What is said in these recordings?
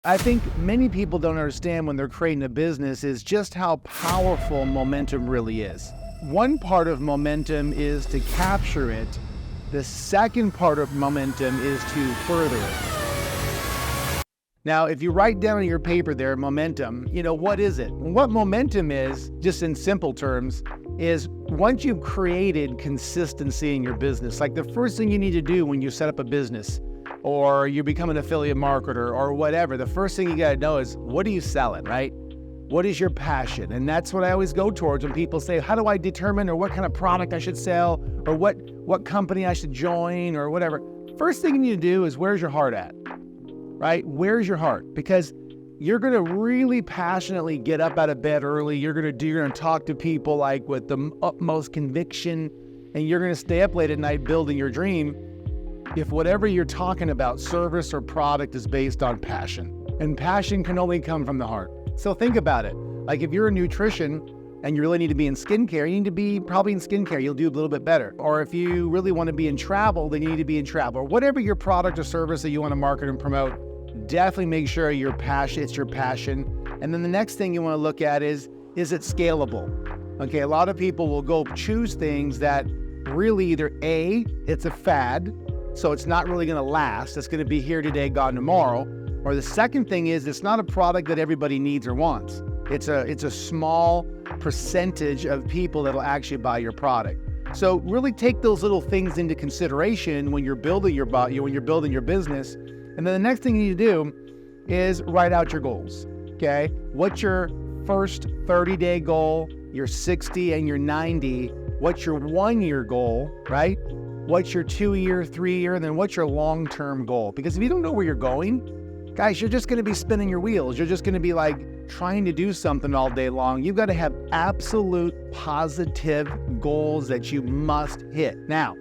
I think many people don't understand when they're creating a business is just how powerful momentum really is. One part of momentum is to capture it. The second part of momentum is to further it. Now, if you write down on your paper there, momentum, what is it? What momentum is, just in simple terms, is once you've created consistency in your business, like the first thing you need to do when you set up a business, or you become an affiliate marketer or whatever, the first thing you got to know is, what are you selling, right? What is your passion? And that's what I always go towards when people say, how do I determine or what kind of product I should sell or what company I should join or whatever? First thing you need to do is, where's your heart at, right? Where's your heart? Because you're going to really passionately get up out of bed early. You're going to talk to people like with the utmost conviction, and you're going to stay up late at night building your dream if whatever you're talking about, service or product, is based on passion. And passion can only come from the heart. So think about it. Like if you're a nutrition and you really need to be in skincare, you need to be probably in skincare. You'll do a little bit better. Or if you really want to be in travel, then you need to be in travel. Or whatever your product or service that you want to market and promote, definitely make sure it's your passion. And then the next thing you want to look at is it scalable? Okay, a lot of people will go choose things that really either A, it's a fad, so it's not really going to last. It's going to be here today, gone tomorrow. Or the second thing is, it's not a product that everybody needs or wants. It's a small percentage of people that'll actually buy your product. So really take those little things into consideration when you're building your business. And then the next thing you need to do is write out your goals. Okay, what's your first 30-day goal, your 60 and your 90? What's your 1-year goal, right? What's your 2-year, 3-year, and then what's your long-term goal? Because if you don't know where you're going, guys, you're just going to be spinning your wheels. You're just going to be like trying to do something all day long. You've got to have absolute positive goals that you must hit. Now,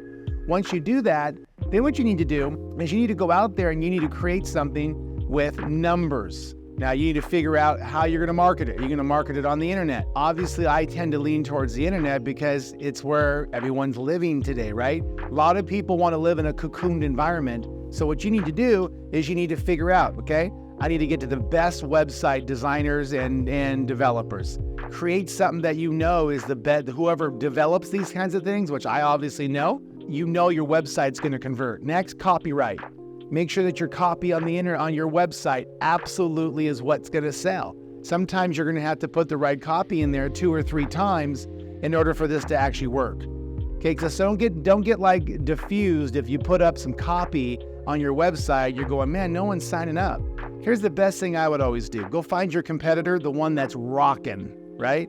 once you do that, then what you need to do is you need to go out there and you need to create something with numbers. Now, you need to figure out how you're going to market it. You're going to market it on the internet. Obviously, I tend to lean towards the internet because it's where everyone's living today, right? A lot of people want to live in a cocooned environment. So what you need to do is you need to figure out, okay, I need to get to the best website designers and developers. Create something that you know is the best. Whoever develops these kinds of things, which I obviously know, your website's going to convert. Next, copyright. Make sure that your copy on your website absolutely is what's going to sell. Sometimes you're going to have to put the right copy in there 2 or 3 times in order for this to actually work. Okay, so don't get like diffused if you put up some copy on your website. You're going, man, no one's signing up. Here's the best thing I would always do. Go find your competitor, the one that's rocking, right?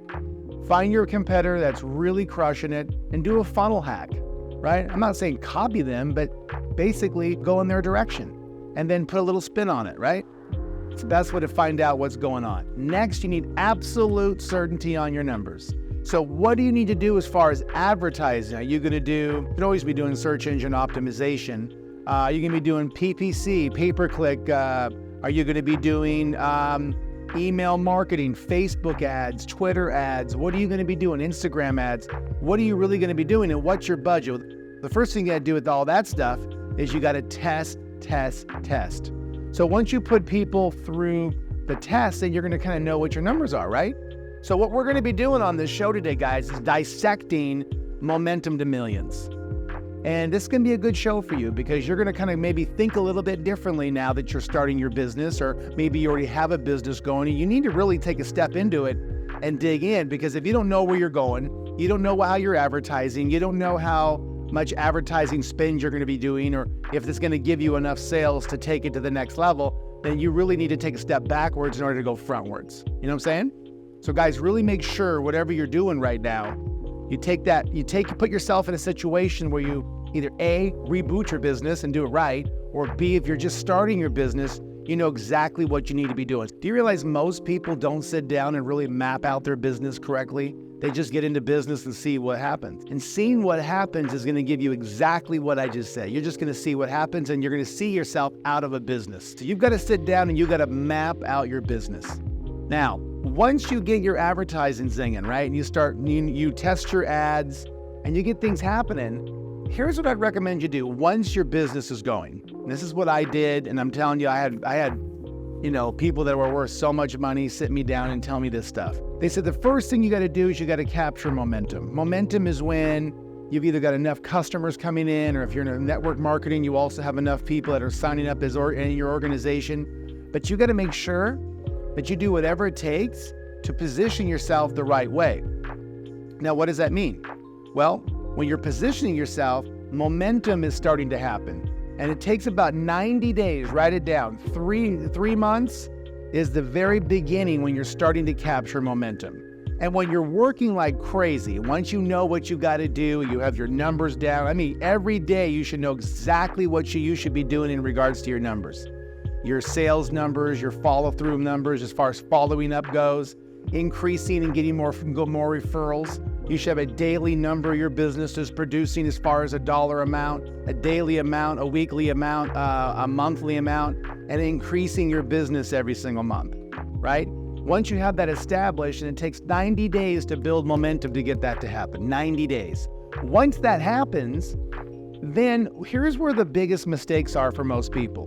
Find your competitor that's really crushing it and do a funnel hack, right? I'm not saying copy them, but basically go in their direction and then put a little spin on it, right? It's the best way to find out what's going on. Next, you need absolute certainty on your numbers. So what do you need to do as far as advertising? Are you going to you can always be doing search engine optimization. You're going to be doing PPC, pay-per-click. Are you going to be doing email marketing, Facebook ads, Twitter ads? What are you going to be doing? Instagram ads? What are you really going to be doing, and what's your budget? The first thing you got to do with all that stuff is you got to test. So once you put people through the test, then you're going to kind of know what your numbers are, right? So what we're going to be doing on this show today, guys, is dissecting momentum to millions. And this can be a good show for you because you're going to kind of maybe think a little bit differently now that you're starting your business, or maybe you already have a business going, and you need to really take a step into it and dig in, because if you don't know where you're going, you don't know how you're advertising, you don't know how much advertising spend you're going to be doing, or if it's going to give you enough sales to take it to the next level, then you really need to take a step backwards in order to go frontwards. You know what I'm saying? So guys, really make sure whatever you're doing right now, you put yourself in a situation where you either A, reboot your business and do it right, or B, if you're just starting your business, you know exactly what you need to be doing. Do you realize most people don't sit down and really map out their business correctly? They just get into business and see what happens. And seeing what happens is going to give you exactly what I just said. You're just going to see what happens, and you're going to see yourself out of a business. So you've got to sit down and you've got to map out your business. Now, once you get your advertising zinging, right, and you test your ads and you get things happening, here's what I'd recommend you do once your business is going. And this is what I did, and I'm telling you, I had people that were worth so much money sit me down and tell me this stuff. They said the first thing you got to do is you got to capture momentum. Momentum is when you've either got enough customers coming in, or if you're in network marketing, you also have enough people that are signing up in your organization. But you got to make sure that you do whatever it takes to position yourself the right way. Now, what does that mean? Well, when you're positioning yourself, momentum is starting to happen. And it takes about 90 days, write it down. Three months is the very beginning when you're starting to capture momentum. And when you're working like crazy, once you know what you got to do, you have your numbers down. I mean, every day you should know exactly what you should be doing in regards to your numbers. Your sales numbers, your follow-through numbers as far as following up goes, increasing and getting more referrals. You should have a daily number your business is producing as far as a dollar amount, a daily amount, a weekly amount, a monthly amount, and increasing your business every single month, right? Once you have that established, and it takes 90 days to build momentum to get that to happen, 90 days. Once that happens, then here's where the biggest mistakes are for most people.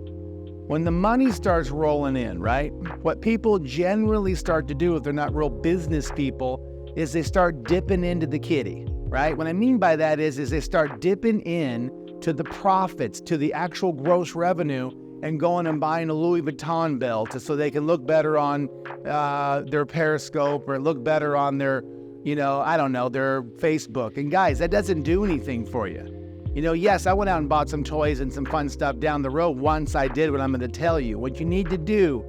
When the money starts rolling in, right? What people generally start to do if they're not real business people is they start dipping into the kitty, right? What I mean by that is they start dipping in to the profits, to the actual gross revenue, and going and buying a Louis Vuitton belt so they can look better on their Periscope or look better on their, their Facebook. And guys, that doesn't do anything for you. Yes, I went out and bought some toys and some fun stuff down the road once I did what I'm going to tell you. What you need to do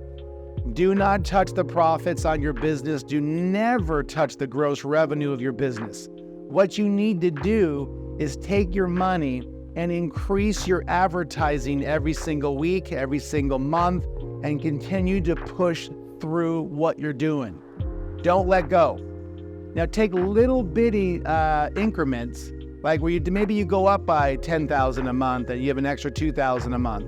not touch the profits on your business. Do never touch the gross revenue of your business. What you need to do is take your money and increase your advertising every single week, every single month, and continue to push through what you're doing. Don't let go. Now take little bitty increments, like where maybe you go up by 10,000 a month and you have an extra 2,000 a month.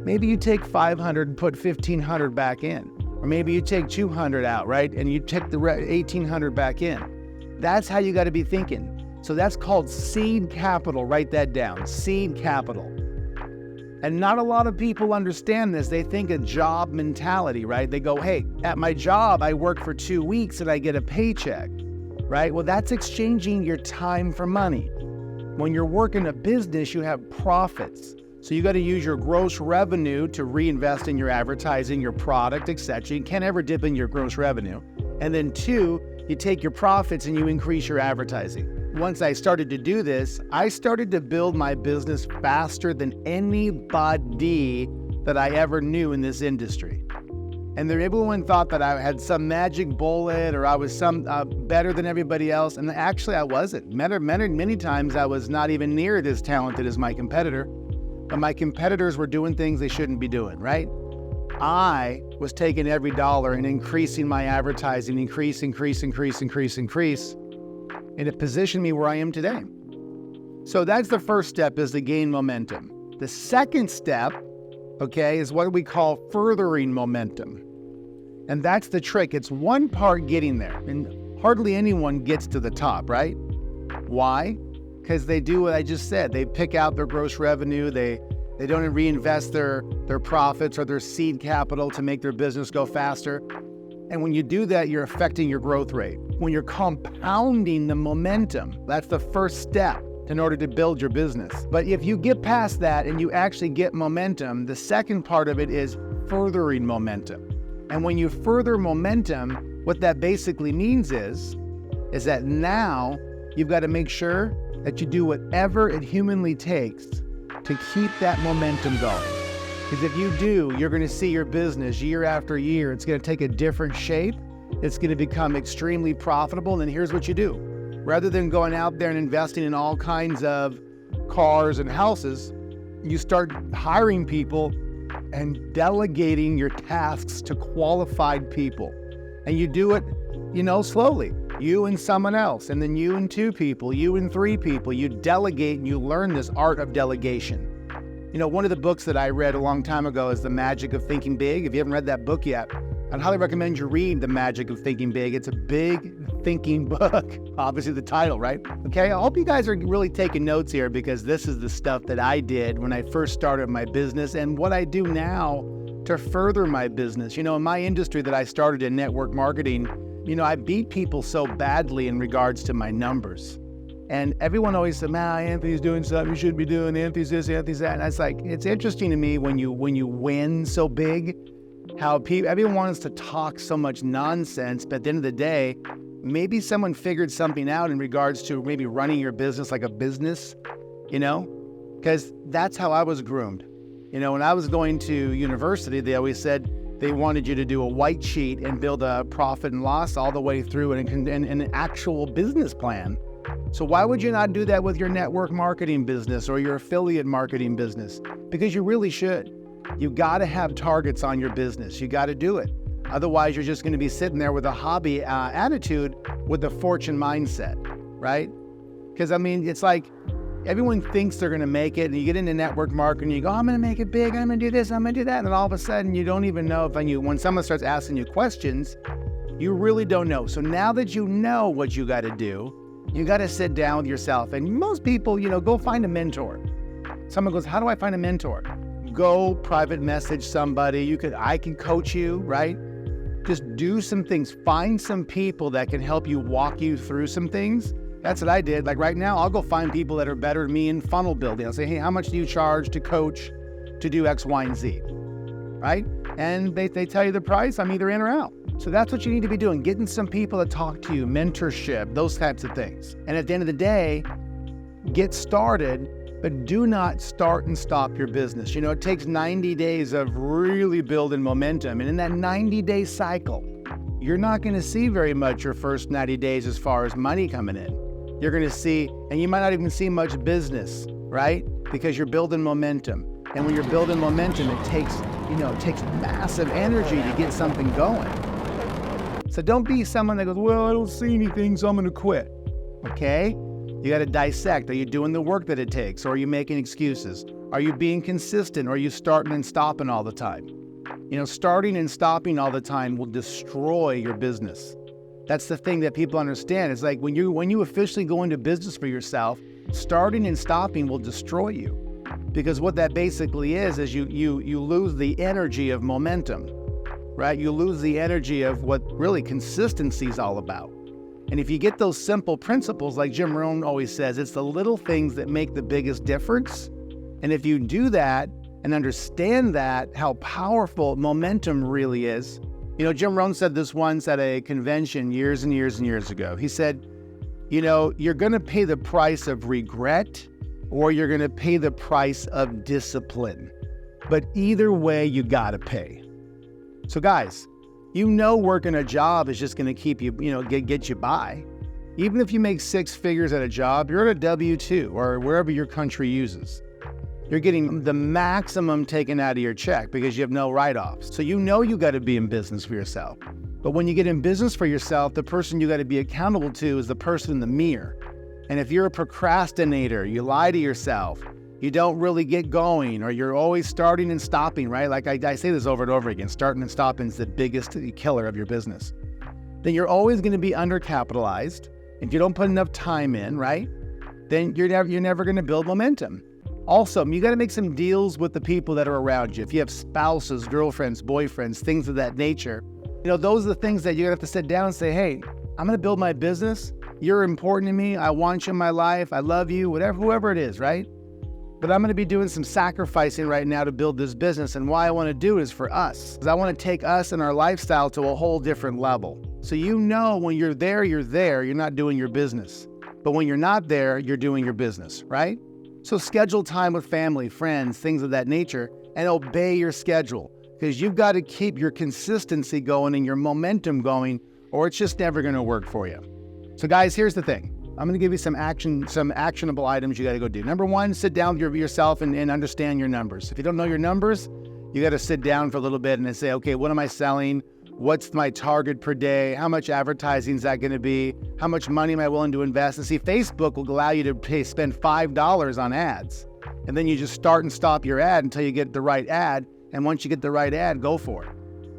Maybe you take 500 and put 1,500 back in. Or maybe you take 200 out, right? And you take the 1,800 back in. That's how you got to be thinking. So that's called seed capital. Write that down, seed capital. And not a lot of people understand this. They think a job mentality, right? They go, hey, at my job, I work for 2 weeks and I get a paycheck, right? Well, that's exchanging your time for money. When you're working a business, you have profits. So you got to use your gross revenue to reinvest in your advertising, your product, etc. You can't ever dip in your gross revenue. And then 2, you take your profits and you increase your advertising. Once I started to do this, I started to build my business faster than anybody that I ever knew in this industry. And everyone thought that I had some magic bullet or I was some better than everybody else. And actually I wasn't. Many times I was not even near as talented as my competitor. But my competitors were doing things they shouldn't be doing, right? I was taking every dollar and increasing my advertising, increase. And it positioned me where I am today. So that's the first step, is to gain momentum. The second step, is what we call furthering momentum. And that's the trick. It's one part getting there. And hardly anyone gets to the top, right? Why? Because they do what I just said. They pick out their gross revenue. They don't reinvest their profits or their seed capital to make their business go faster. And when you do that, you're affecting your growth rate. When you're compounding the momentum, that's the first step in order to build your business. But if you get past that and you actually get momentum, the second part of it is furthering momentum. And when you further momentum, what that basically means is that now you've got to make sure that you do whatever it humanly takes to keep that momentum going. Because if you do, you're going to see your business year after year. It's going to take a different shape. It's going to become extremely profitable. And here's what you do. Rather than going out there and investing in all kinds of cars and houses, you start hiring people and delegating your tasks to qualified people. And you do it, slowly. You and someone else, and then you and 2 people, you and 3 people. You delegate and you learn this art of delegation. One of the books that I read a long time ago is The Magic of Thinking Big. If you haven't read that book yet, I'd highly recommend you read The Magic of Thinking Big. It's a big thinking book. Obviously the title, right? Okay, I hope you guys are really taking notes here, because this is the stuff that I did when I first started my business and what I do now to further my business. In my industry that I started in network marketing, I beat people so badly in regards to my numbers. And everyone always said, man, Anthony's doing something you shouldn't be doing. Anthony's this, Anthony's that. And it's like, it's interesting to me when you win so big, how everyone wants to talk so much nonsense, but at the end of the day, maybe someone figured something out in regards to maybe running your business like a business, because that's how I was groomed. When I was going to university, they always said they wanted you to do a white sheet and build a profit and loss all the way through and an actual business plan. So why would you not do that with your network marketing business or your affiliate marketing business? Because you really should. You got to have targets on your business. You got to do it. Otherwise, you're just going to be sitting there with a hobby attitude with a fortune mindset, right? Because, it's like everyone thinks they're going to make it, and you get into network marketing, you go, I'm going to make it big, I'm going to do this, I'm going to do that. And then all of a sudden, you don't even know when someone starts asking you questions, you really don't know. So now that you know what you got to do, you got to sit down with yourself. And most people, go find a mentor. Someone goes, how do I find a mentor? Go private message somebody. I can coach you, right? Just do some things. Find some people that can help you walk you through some things. That's what I did. Like right now, I'll go find people that are better than me in funnel building. I'll say, hey, how much do you charge to coach to do X, Y, and Z, right? And they tell you the price. I'm either in or out. So that's what you need to be doing. Getting some people to talk to you, mentorship, those types of things. And at the end of the day, get started, but do not start and stop your business. It takes 90 days of really building momentum. And in that 90-day cycle, you're not going to see very much your first 90 days as far as money coming in. You're going to see, and you might not even see much business, right? Because you're building momentum. And when you're building momentum, it takes massive energy to get something going. So don't be someone that goes, well, I don't see anything, so I'm going to quit. Okay? You got to dissect. Are you doing the work that it takes? Or are you making excuses? Are you being consistent? Or are you starting and stopping all the time? Starting and stopping all the time will destroy your business. That's the thing that people understand. It's like when you officially go into business for yourself, starting and stopping will destroy you. Because what that basically is you lose the energy of momentum, right? You lose the energy of what really consistency is all about. And if you get those simple principles, like Jim Rohn always says, it's the little things that make the biggest difference. And if you do that and understand that, how powerful momentum really is. Jim Rohn said this once at a convention years and years and years ago. He said, you're going to pay the price of regret or you're going to pay the price of discipline. But either way, you got to pay. So guys, working a job is just going to keep you, get you by. Even if you make 6 figures at a job, you're at a W-2 or wherever your country uses. You're getting the maximum taken out of your check because you have no write-offs. So you got to be in business for yourself. But when you get in business for yourself, the person you got to be accountable to is the person in the mirror. And if you're a procrastinator, you lie to yourself, you don't really get going, or you're always starting and stopping, right? Like I say this over and over again, starting and stopping is the biggest killer of your business. Then you're always going to be undercapitalized. If you don't put enough time in, right? Then you're never going to build momentum. Also, you got to make some deals with the people that are around you. If you have spouses, girlfriends, boyfriends, things of that nature, those are the things that you're going to have to sit down and say, hey, I'm going to build my business. You're important to me. I want you in my life. I love you, whoever it is, right? But I'm going to be doing some sacrificing right now to build this business. And why I want to do it is for us. Because I want to take us and our lifestyle to a whole different level. So when you're there, you're not doing your business. But when you're not there, you're doing your business, right? So schedule time with family, friends, things of that nature, and obey your schedule. Because you've got to keep your consistency going and your momentum going, or it's just never going to work for you. So guys, here's the thing. I'm going to give you some actionable items you got to go do. Number 1, sit down with yourself and understand your numbers. If you don't know your numbers, you got to sit down for a little bit and then say, okay, what am I selling? What's my target per day? How much advertising is that going to be? How much money am I willing to invest? And see, Facebook will allow you to spend $5 on ads. And then you just start and stop your ad until you get the right ad. And once you get the right ad, go for it.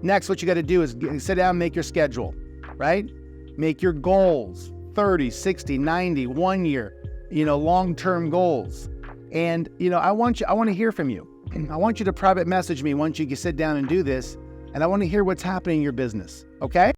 Next, what you got to do is sit down and make your schedule, right? Make your goals, 30, 60, 90, 1 year, long-term goals. And, I want to hear from you. I want you to private message me once you sit down and do this, and I want to hear what's happening in your business, okay?